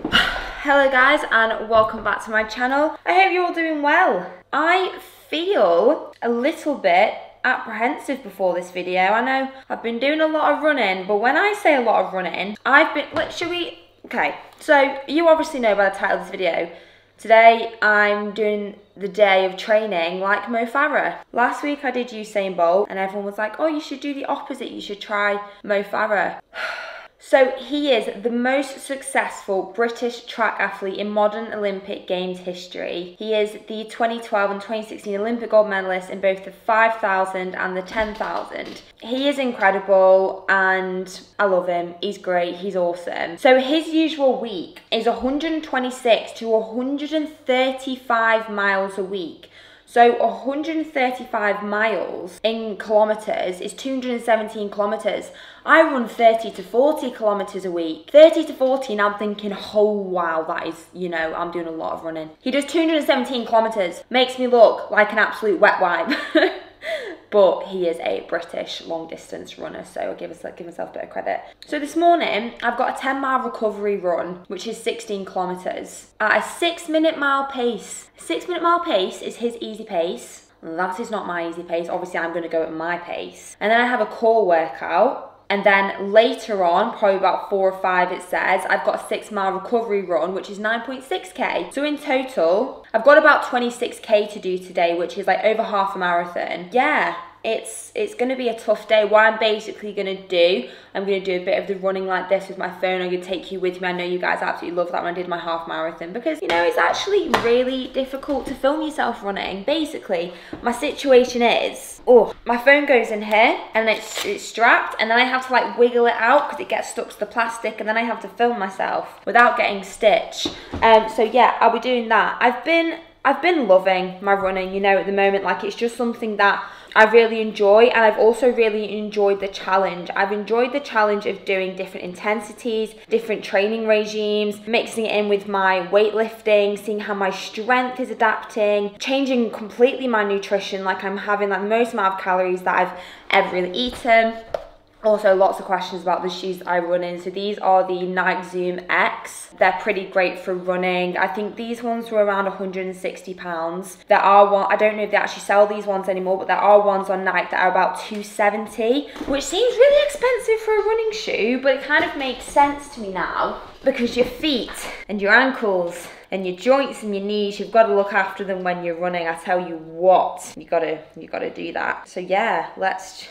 Hello guys and welcome back to my channel. I hope you're all doing well. I feel a little bit apprehensive before this video. I know I've been doing a lot of running, but when I say a lot of running, okay, so you obviously know by the title of this video, today I'm doing the day of training like Mo Farah. Last week I did Usain Bolt and everyone was like, oh, you should do the opposite, you should try Mo Farah. So he is the most successful British track athlete in modern Olympic Games history. He is the 2012 and 2016 Olympic gold medalist in both the 5,000 and the 10,000. He is incredible and I love him. He's great, he's awesome. So his usual week is 126 to 135 miles a week. So 135 miles in kilometres is 217 kilometres. I run 30 to 40 kilometres a week. 30 to 40 and I'm thinking, oh wow, that is, you know, I'm doing a lot of running. He does 217 kilometres. Makes me look like an absolute wet wipe. But he is a British long distance runner, so I'll give myself a bit of credit. So this morning, I've got a 10-mile recovery run, which is 16 kilometres, at a 6-minute mile pace. 6-minute mile pace is his easy pace. That is not my easy pace. Obviously, I'm going to go at my pace. And then I have a core workout. And then later on, probably about 4 or 5, it says, I've got a 6-mile recovery run, which is 9.6k. So in total, I've got about 26k to do today, which is like over half a marathon. Yeah, it's going to be a tough day. What I'm basically going to do, I'm going to do a bit of the running like this with my phone. I'm going to take you with me. I know you guys absolutely love that when I did my half marathon because, you know, it's actually really difficult to film yourself running. Basically, my situation is, my phone goes in here and it's strapped and then I have to like wiggle it out because it gets stuck to the plastic and then I have to film myself without getting stitched. So yeah, I'll be doing that. I've been loving my running, you know, at the moment. Like, it's just something that I really enjoy, and I've also really enjoyed the challenge. I've enjoyed the challenge of doing different intensities, different training regimes, mixing it in with my weightlifting, seeing how my strength is adapting, changing completely my nutrition, like I'm having like the most amount of calories that I've ever really eaten. Also, lots of questions about the shoes that I run in. So these are the LUCYMF. They're pretty great for running. I think these ones were around £160. There are one, I don't know if they actually sell these ones anymore, but there are ones on Nike that are about £270, which seems really expensive for a running shoe, but it kind of makes sense to me now because your feet and your ankles and your joints and your knees, you've got to look after them when you're running. I tell you what, you gotta do that. So yeah, let's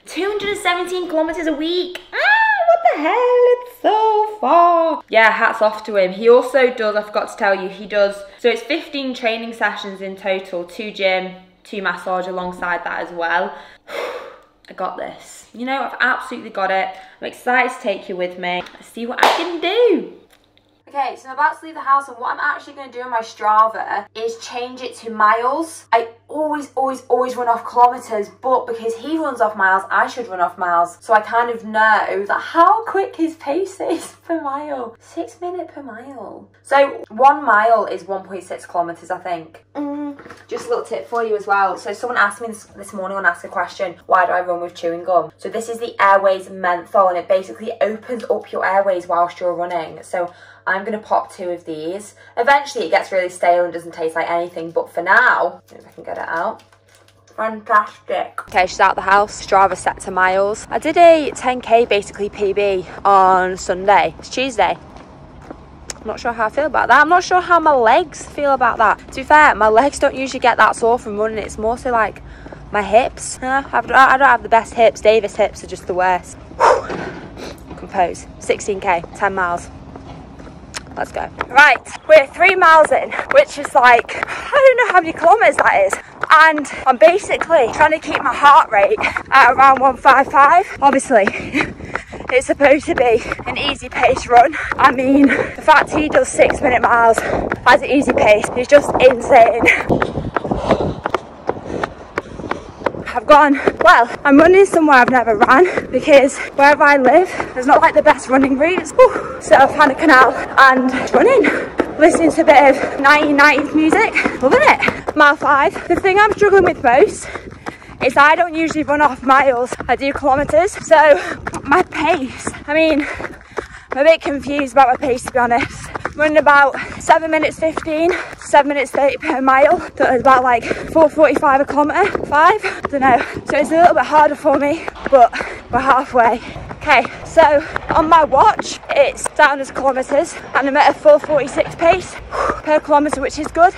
217 kilometers a week. What the hell? It's so far. Yeah, hats off to him. He also does, I forgot to tell you, he does, so it's 15 training sessions in total, 2 gym, 2 massage alongside that as well. I got this. You know, I've absolutely got it. I'm excited to take you with me. Let's see what I can do. Okay, so I'm about to leave the house and what I'm actually going to do on my Strava is change it to miles. I always run off kilometers, but because he runs off miles, I should run off miles. So I kind of know that how quick his pace is per mile. 6 minutes per mile. So 1 mile is 1.6 kilometers, I think. Just a little tip for you as well. So someone asked me this morning when I asked a question, why do I run with chewing gum? So this is the Airways menthol and it basically opens up your airways whilst you're running. So I'm going to pop 2 of these. Eventually it gets really stale and doesn't taste like anything, but for now, if I can get it out. Fantastic. Okay, she's out the house. Strava set to miles. I did a 10k basically PB on Sunday. It's Tuesday. I'm not sure how I feel about that. I'm not sure how my legs feel about that. To be fair, my legs don't usually get that sore from running. It's more so like my hips. I don't have the best hips. Davis hips are just the worst. Compose. 16k, 10 miles. Let's go. Right, we're 3 miles in, which is like, I don't know how many kilometers that is. And I'm basically trying to keep my heart rate at around 155. Obviously, it's supposed to be an easy pace run. I mean, the fact he does 6-minute miles as an easy pace is just insane. I'm running somewhere I've never ran because wherever I live, there's not like the best running routes. So I've found a canal and running, listening to a bit of 1990s music, loving it. Mile 5. The thing I'm struggling with most is I don't usually run off miles, I do kilometers. So my pace, I mean, I'm a bit confused about my pace, to be honest. I'm running about 7 minutes 15, 7 minutes 30 per mile. That is about like 4:45 a kilometre, 5, I don't know. So it's a little bit harder for me, but we're halfway. Okay, so on my watch, it's down as kilometres, and I'm at a 4:46 pace per kilometre, which is good.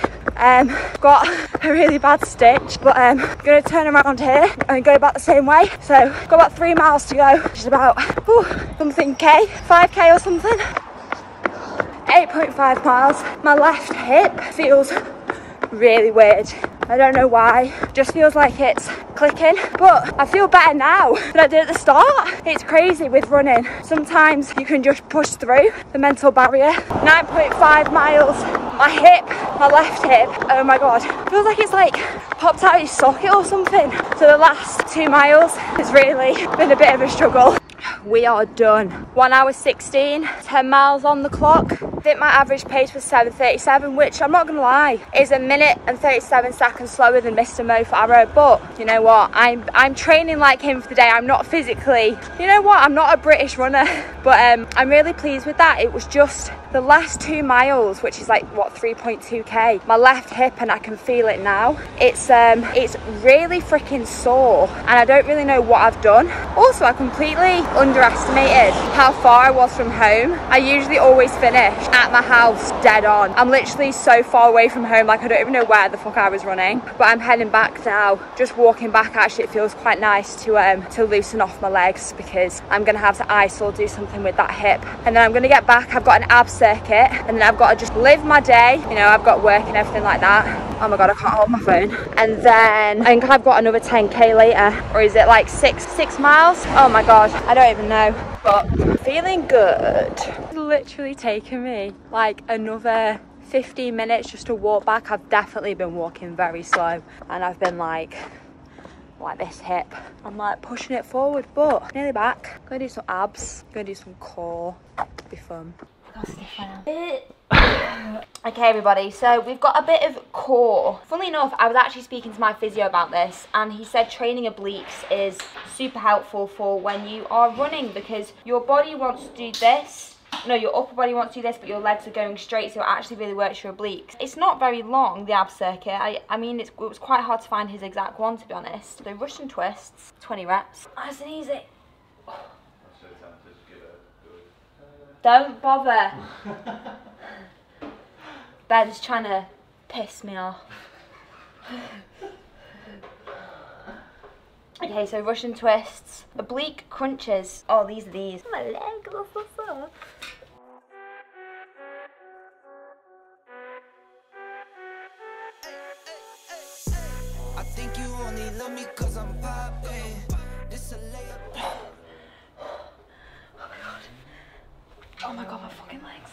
Got a really bad stitch, but I'm going to turn around here and go back the same way. So got about 3 miles to go, which is about something K, 5K or something. 8.5 miles. My left hip feels really weird. I don't know why. Just feels like it's clicking, but I feel better now than I did at the start. It's crazy with running. Sometimes you can just push through the mental barrier. 9.5 miles. My hip, my left hip, oh my god, feels like it's like popped out his socket or something. So the last 2 miles has really been a bit of a struggle. We are done. 1 hour 16, 10 miles on the clock. I think my average pace was 7:37, which I'm not gonna lie, is a minute and 37 seconds slower than Mr. Mo Farah. But you know what? I'm training like him for the day. I'm not physically, you know what? I'm not a British runner, but I'm really pleased with that. It was just the last 2 miles, which is like what, 3.2k. My left hip, and I can feel it now. It's really freaking sore, and I don't really know what I've done. Also, I completely underestimated how far I was from home. I usually always finish at my house dead on. I'm literally so far away from home, like I don't even know where the fuck I was running. But I'm heading back now. Just walking back, actually it feels quite nice to loosen off my legs, because I'm gonna have to ice or do something with that hip. And then I'm gonna get back. I've got an ab circuit, and then I've got to just live my day. You know, I've got work and everything like that. Oh my god, I can't hold my phone. And then I think I've got another 10k later, or is it like six miles? Oh my god, I don't even know, but feeling good. It's literally taken me like another 15 minutes just to walk back. I've definitely been walking very slow, and I've been like this hip. I'm like pushing it forward, but nearly back. Gonna do some abs, gonna do some core. It'll be fun. Okay everybody, so we've got a bit of core. Funnily enough, I was actually speaking to my physio about this, and he said training obliques is super helpful for when you are running, because your body wants to do this. No, your upper body wants to do this, but your legs are going straight, so it actually really works your obliques. It's not very long, the ab circuit. I mean, it was quite hard to find his exact one, to be honest. So Russian twists, 20 reps. Nice and easy. Don't bother. Ben's trying to piss me off. Okay, so Russian twists, oblique crunches. Oh, these are these. My leg. I think you only love me 'cause I'm popping. This a layup. Oh my god, my fucking legs.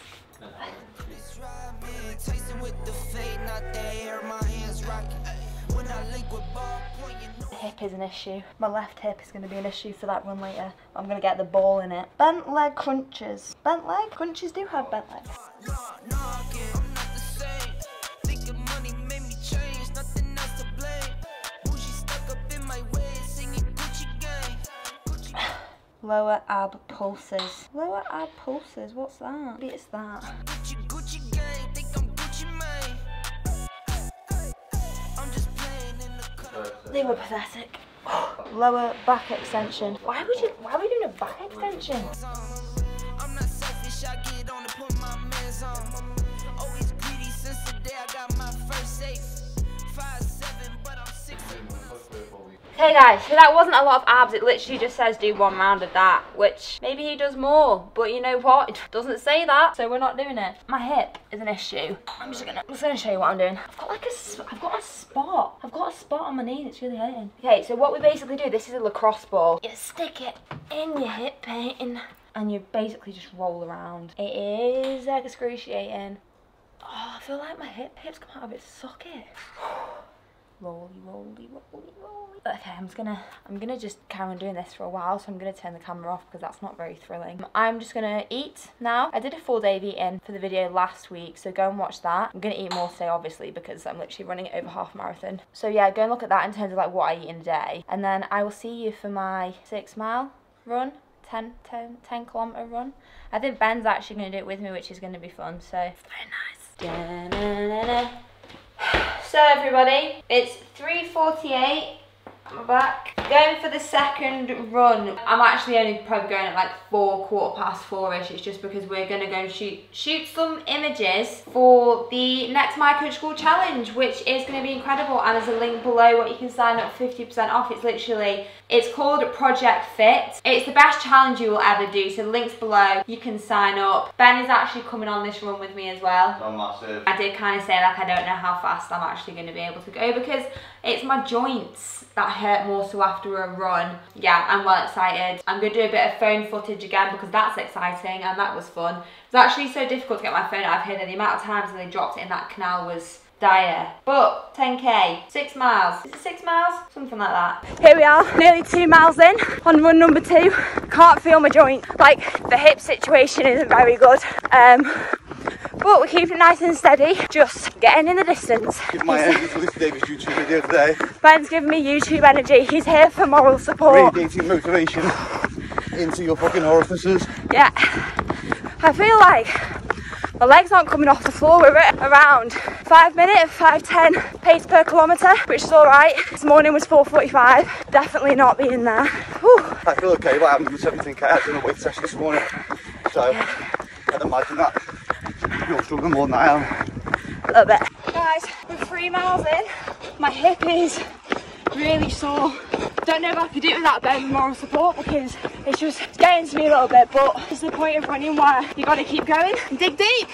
The hip is an issue. My left hip is going to be an issue for that run later. I'm going to get the ball in it. Bent leg crunches. Bent leg? Crunches do have bent legs. Lower ab pulses. Lower ab pulses? What's that? Maybe it's that. They were pathetic. Lower back extension. Why are we doing a back extension? I'm not selfish, I get on to put my mans on. Always greedy since the day I got my first safe. 5'7", but I'm 6'. Okay guys, so that wasn't a lot of abs. It literally just says do 1 round of that, which maybe he does more, but you know what? It doesn't say that, so we're not doing it. My hip is an issue. I'm just gonna show you what I'm doing. I've got a spot on my knee that's really hurting. Okay, so what we basically do, this is a lacrosse ball. You stick it in your hip pain, and you basically just roll around. It is excruciating. Oh, I feel like my hips come out of its socket. Rolly, rolly, rolly, rolly. Okay, I'm gonna just carry on doing this for a while, so I'm gonna turn the camera off because that's not very thrilling. I'm just gonna eat now. I did a full day of eating for the video last week, so go and watch that. I'm gonna eat more today, obviously, because I'm literally running over half marathon. So yeah, go and look at that in terms of like what I eat in a day, and then I will see you for my 6 mile run, 10 kilometre run. I think Ben's actually going to do it with me, which is going to be fun, so very nice. So everybody, it's 3:48. I'm back. Going for the second run. I'm actually only probably going at like 4:15ish. It's just because we're going to go and shoot some images for the next My Coach School challenge, which is going to be incredible. And there's a link below what you can sign up 50% off. It's called Project Fit. It's the best challenge you will ever do. So the link's below. You can sign up. Ben is actually coming on this run with me as well. Oh, massive. I did kind of say like I don't know how fast I'm actually going to be able to go because it's my joints that hurt more so after a run. Yeah, I'm well excited. I'm going to do a bit of phone footage again because that's exciting and that was fun. It was actually so difficult to get my phone out of here that the amount of times that they dropped it in that canal was dire. But 10k, 6 miles. Is it 6 miles? Something like that. Here we are, nearly 2 miles in on run number 2. Can't feel my joint. Like, the hip situation isn't very good. But we're keeping it nice and steady, just getting in the distance. Give my energy for this Davis YouTube video today. Ben's giving me YouTube energy. He's here for moral support. Radiating motivation into your fucking orifices. Yeah. I feel like my legs aren't coming off the floor. We're at around 5 minutes, 5:10 pace per kilometre, which is alright. This morning was 4:45. Definitely not being there. Whew. I feel okay, but I haven't done 17k. I did a weight session this morning. So, I'd imagine that you're struggling more than I am. A little bit. Guys, we're 3 miles in. My hip is really sore. Don't know if I could do it without a bit of moral support because it's just getting to me a little bit, but it's the point of running where you got to keep going and dig deep.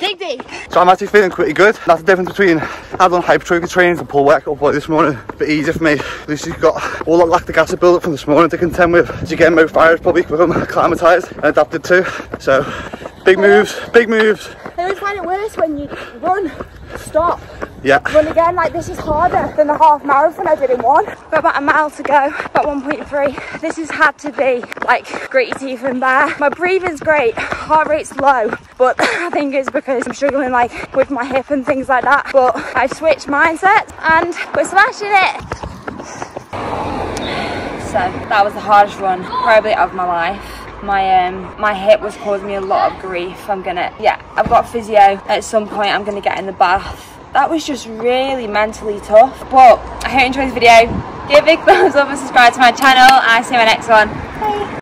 Dig deep. So I'm actually feeling pretty good. That's the difference between I've done hypertrophy training and pull workout like this morning. A bit easier for me. Lucy's got all that lactic acid build up from this morning to contend with. As again, Mo Farah's probably become acclimatised and adapted to. So big moves, big moves. I always find it worse when you run, stop, yeah, run again. Like, this is harder than the half marathon I did in one. Got about a mile to go, about 1.3. This has had to be like gritty teeth and bare. My breathing's great, heart rate's low, but I think it's because I'm struggling like with my hip and things like that. But I've switched mindset and we're smashing it. So that was the hardest run probably of my life. My hip was causing me a lot of grief. I've got physio. At some point I'm gonna get in the bath. That was just really mentally tough. But I hope you enjoyed this video. Give a big thumbs up and subscribe to my channel. And I'll see you in my next one. Bye.